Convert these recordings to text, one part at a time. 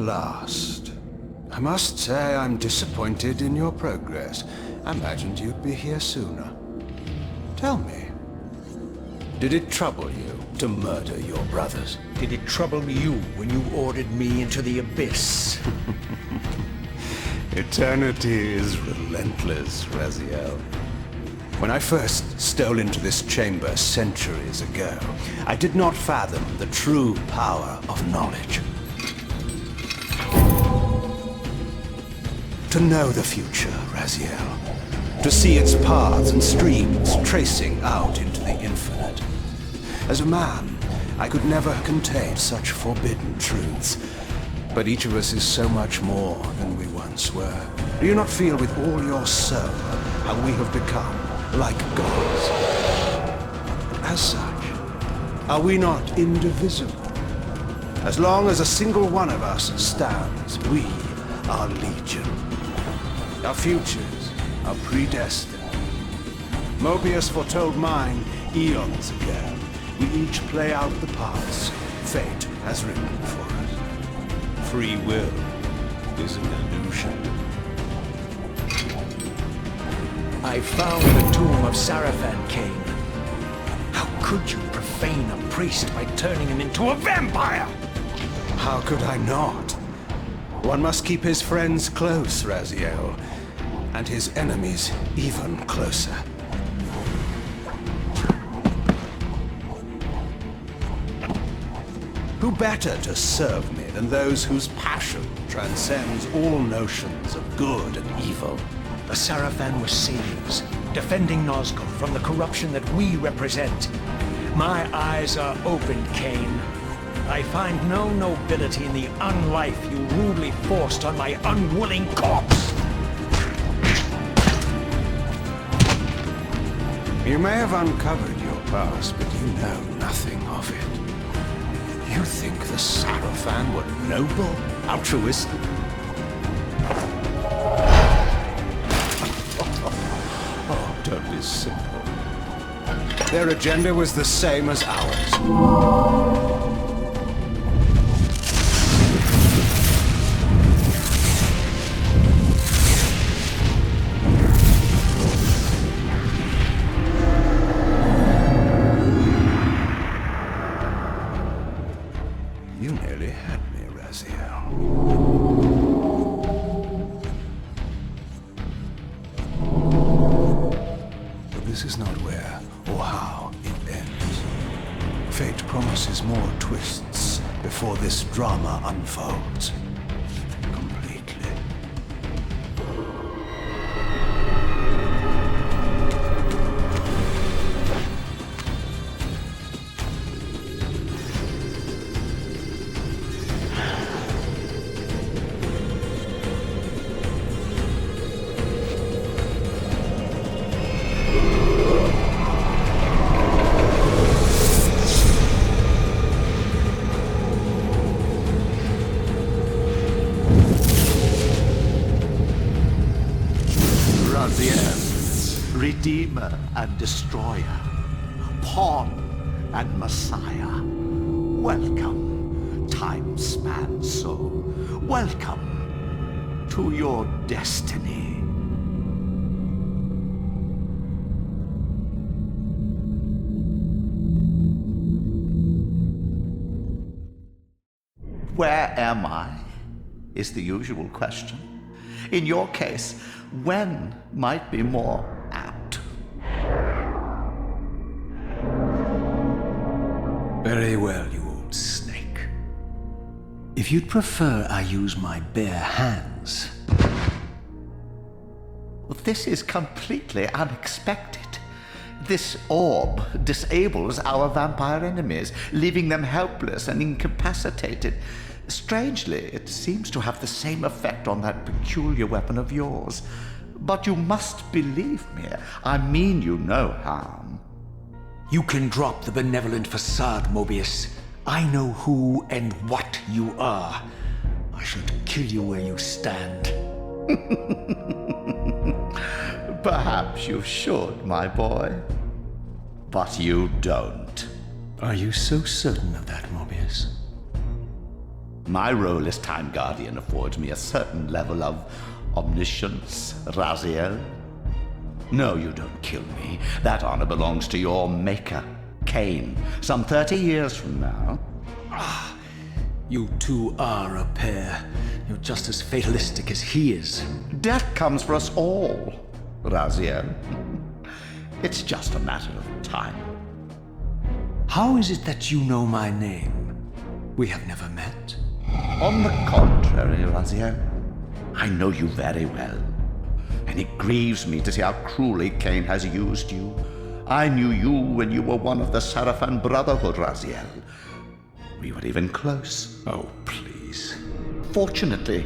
last. I must say I'm disappointed in your progress. I imagined you'd be here sooner. Tell me, did it trouble you to murder your brothers? Did it trouble you when you ordered me into the abyss? Eternity is relentless, Raziel. When I first stole into this chamber centuries ago, I did not fathom the true power of knowledge. To know the future, Raziel. To see its paths and streams tracing out into the infinite. As a man, I could never contain such forbidden truths. But each of us is so much more than we once were. Do you not feel with all your soul how we have become like gods? As such, are we not indivisible? As long as a single one of us stands, we are legion. Our futures are predestined. Mobius foretold mine eons ago. We each play out the parts fate has written for us. Free will is an illusion. I found the tomb of Sarafan, Kain. How could you profane a priest by turning him into a vampire? How could I not? One must keep his friends close, Raziel, and his enemies even closer. Who better to serve me than those whose passion transcends all notions of good and evil? The Sarafan were saviors, defending Nazgul from the corruption that we represent. My eyes are opened, Kain. I find no nobility in the unlife you rudely forced on my unwilling corpse. You may have uncovered your past, but you know nothing of it. You think the Sarafan were noble, altruistic? Oh, don't be simple. Their agenda was the same as ours. You nearly had me, Raziel. But this is not where or how it ends. Fate promises more twists before this drama unfolds completely. Redeemer and Destroyer, Pawn and Messiah. Welcome, time-span soul. Welcome to your destiny. Where am I? Is the usual question. In your case, when might be more apt. Very well, you old snake. If you'd prefer I use my bare hands... This is completely unexpected. This orb disables our vampire enemies, leaving them helpless and incapacitated. Strangely, it seems to have the same effect on that peculiar weapon of yours. But you must believe me. I mean you no harm. You can drop the benevolent facade, Mobius. I know who and what you are. I should kill you where you stand. Perhaps you should, my boy. But you don't. Are you so certain of that, Mobius? My role as Time Guardian affords me a certain level of omniscience, Raziel. No, you don't kill me. That honor belongs to your maker, Kain, some 30 years from now. You two are a pair. You're just as fatalistic as he is. Death comes for us all, Raziel. It's just a matter of time. How is it that you know my name? We have never met. On the contrary, Raziel, I know you very well. And it grieves me to see how cruelly Kain has used you. I knew you when you were one of the Sarafan Brotherhood, Raziel. We were even close. Oh, please. Fortunately,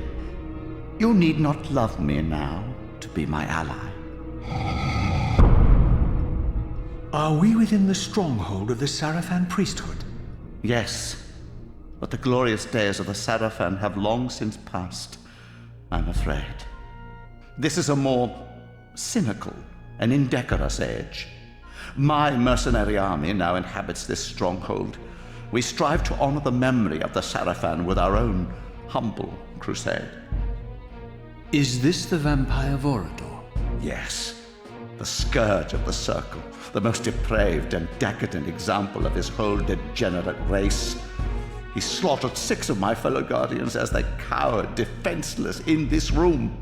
you need not love me now to be my ally. Are we within the stronghold of the Sarafan priesthood? Yes, but the glorious days of the Sarafan have long since passed, I'm afraid. This is a more cynical and indecorous age. My mercenary army now inhabits this stronghold. We strive to honor the memory of the Sarafan with our own humble crusade. Is this the vampire Vorador? Yes, the scourge of the Circle, the most depraved and decadent example of his whole degenerate race. He slaughtered 6 of my fellow Guardians as they cowered defenseless in this room.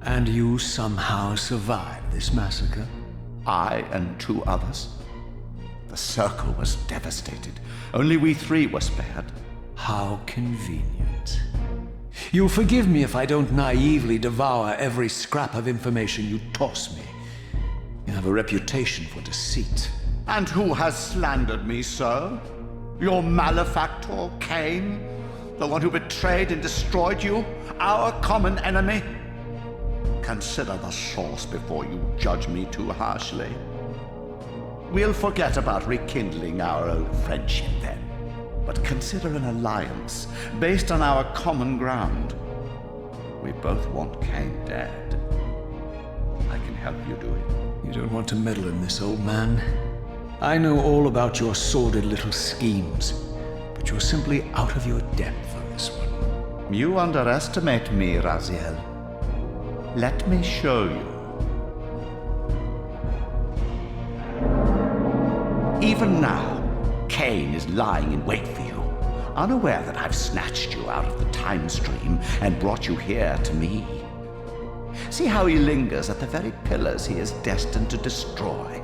And you somehow survived this massacre? I and 2 others. The Circle was devastated. Only we 3 were spared. How convenient. You'll forgive me if I don't naively devour every scrap of information you toss me. You have a reputation for deceit. And who has slandered me, sir? Your malefactor, Kain? The one who betrayed and destroyed you? Our common enemy? Consider the source before you judge me too harshly. We'll forget about rekindling our old friendship then. But consider an alliance based on our common ground. We both want Kain dead. I can help you do it. You don't want to meddle in this, old man. I know all about your sordid little schemes, but you're simply out of your depth on this one. You underestimate me, Raziel. Let me show you. Even now, Kain is lying in wait for you, unaware that I've snatched you out of the time stream and brought you here to me. See how he lingers at the very pillars he is destined to destroy,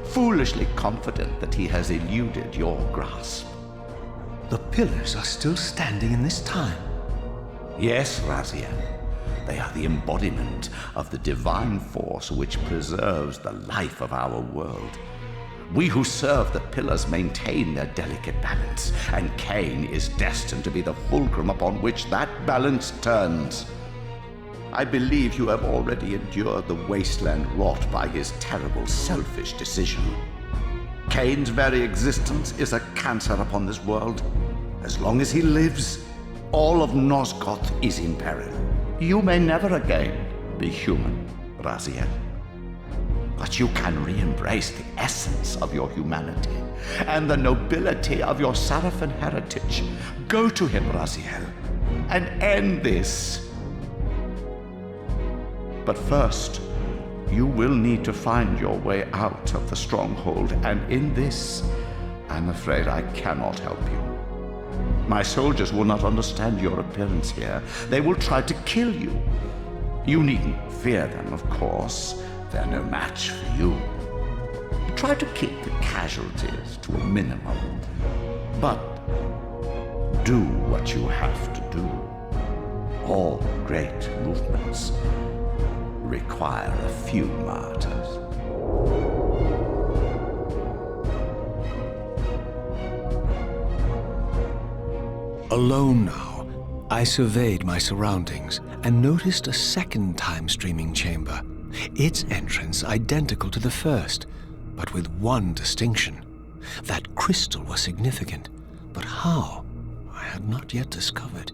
foolishly confident that he has eluded your grasp. The pillars are still standing in this time. Yes, Raziel. They are the embodiment of the divine force which preserves the life of our world. We who serve the pillars maintain their delicate balance, and Kain is destined to be the fulcrum upon which that balance turns. I believe you have already endured the wasteland wrought by his terrible, selfish decision. Kain's very existence is a cancer upon this world. As long as he lives, all of Nosgoth is in peril. You may never again be human, Raziel. But you can re-embrace the essence of your humanity and the nobility of your Sarafan heritage. Go to him, Raziel, and end this. But first, you will need to find your way out of the stronghold, and in this, I'm afraid I cannot help you. My soldiers will not understand your appearance here. They will try to kill you. You needn't fear them, of course. They're no match for you. Try to keep the casualties to a minimum. But do what you have to do. All great movements require a few martyrs. Alone now, I surveyed my surroundings and noticed a second time-streaming chamber. Its entrance identical to the first, but with one distinction. That crystal was significant, but how? I had not yet discovered.